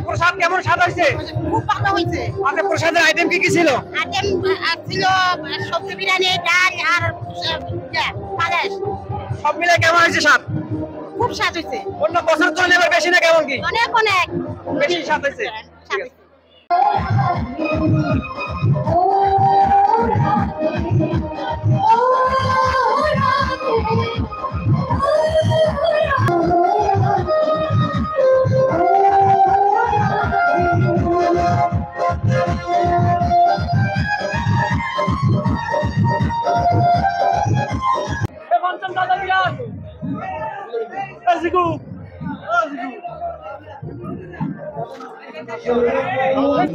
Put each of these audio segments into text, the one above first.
প্রসাদ কেমন স্বাদ হয়েছে? খুব ভালো হয়েছে। আচ্ছা, প্রসাদের আইটেম কি কি ছিল? আইটেম ছিল সবজি বিরিয়ানি, ডাল আর পায়েস। সব মিলে কেমন হয়েছে স্বাদ? খুব স্বাদ হয়েছে। অন্য বছর তুলনায় এবার বেশি না কেমন কি? অনেক অনেক বেশি স্বাদ হয়েছে। ঠিক আছে।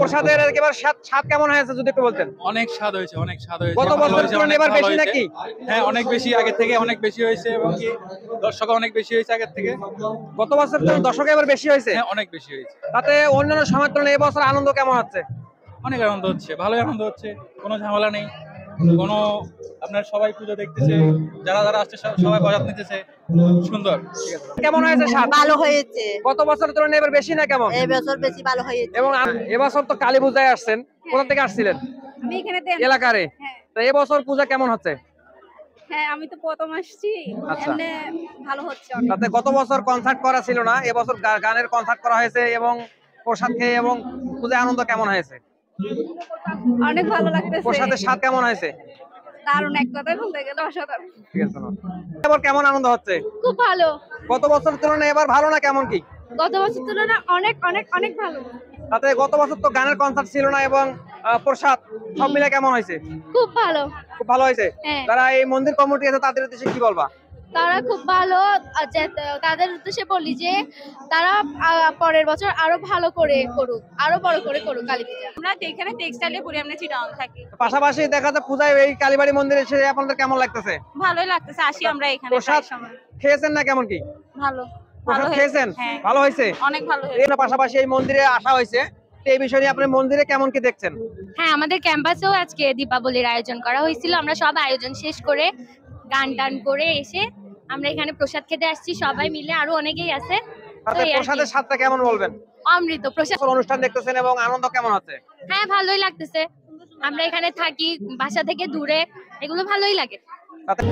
প্রসাদের এবার স্বাদ কেমন হয়েছে যদি একটু বলতেন? অনেক স্বাদ হয়েছে, অনেক স্বাদ হয়েছে। গত বছরের তুলনায় এবার বেশি নাকি? হ্যাঁ, অনেক বেশি, আগের থেকে অনেক বেশি হয়েছে এবং কি দর্শক অনেক বেশি হয়েছে আগের থেকে। গত বছর দর্শক এবার বেশি হয়েছে? হ্যাঁ, অনেক বেশি হয়েছে। তাতে অন্যান্য সময়ের তুলনায় এবছর আনন্দ কেমন হচ্ছে? অনেক আনন্দ হচ্ছে, ভালোই আনন্দ হচ্ছে, কোনো ঝামেলা নেই, কোনো আপনার সবাই পুজো দেখতেছে, যারা যারা আসছে সবাই বজাত নিতেছে, সুন্দর। কেমন হয়েছে স্বাদ? ভালো হয়েছে। গত বছরের তুলনায় এবার বেশি না কেমন? এই বছর বেশি ভালো হয়েছে। এবং এবছর তো কালী পূজায় আসছেন, কোথা থেকে আসছিলেন? আমি এখানে এলাকারে। তো এবছর পূজা কেমন হচ্ছে? হ্যাঁ, আমি তো প্রথম আসছি। আচ্ছা। এমনি ভালো হচ্ছে অনেক। তাতে গত বছর কনসার্ট করা ছিল না, এবছর গানের কনসার্ট করা হয়েছে এবং প্রসাদ খেয়ে এবং পূজায় আনন্দ কেমন হয়েছে? অনেক ভালো লাগতেছে। প্রসাদের স্বাদ কেমন হয়েছে? দারুণ, এক কথায় বলতে গেলে অসাধারণ। ঠিক আছে। এবার কেমন আনন্দ হচ্ছে? খুব ভালো। গত বছরের তুলনায় এবার ভালো না কেমন কি? গত বছর তুলনায় অনেক অনেক অনেক ভালো। তাতে গত বছর তো গানের কনসার্ট ছিল না এবং প্রসাদ সব মিলে কেমন হয়েছে? খুব ভালো। খুব ভালো হয়েছে। হ্যাঁ। যারা এই মন্দির কমিটি আছে তাদের উদ্দেশ্যে কি বলবা? তারা খুব ভালো। তাদের উদ্দেশ্যে বলি যে তারা পরের বছর আরো ভালো করে করুক, আরো বড় করে করুক কালী পূজা। আমরা এখানে টেক্সটাইলে পরি, আমরা চিটাগাং থাকি। পাশাপাশি দেখা যায় পূজায় এই কালীবাড়ি মন্দিরে এসে আপনাদের কেমন লাগতেছে? ভালোই লাগতেছে, আসি আমরা এখানে প্রসাদ প্রায় সময়। খেয়েছেন না কেমন কি? ভালো। প্রসাদ খেয়েছেন? হ্যাঁ। ভালো হয়েছে। অনেক ভালো হয়েছে। এর পাশাপাশি এই মন্দিরে আসা হয়েছে, তো এই বিষয় নিয়ে আপনি মন্দিরে কেমন কি দেখছেন? হ্যাঁ, আমাদের ক্যাম্পাসেও আজকে দীপাবলির আয়োজন করা হয়েছিল। আমরা সব আয়োজন শেষ করে গান টান করে এসে আমরা এখানে প্রসাদ খেতে আসছি সবাই মিলে, আরো অনেকেই আছে। তাতে প্রসাদের স্বাদটা কেমন বলবেন? অমৃত প্রসাদ। অনুষ্ঠান দেখতেছেন এবং আনন্দ কেমন হচ্ছে? হ্যাঁ, ভালোই লাগতেছে। আমরা এখানে থাকি, বাসা থেকে দূরে, এগুলো ভালোই লাগে। তাতে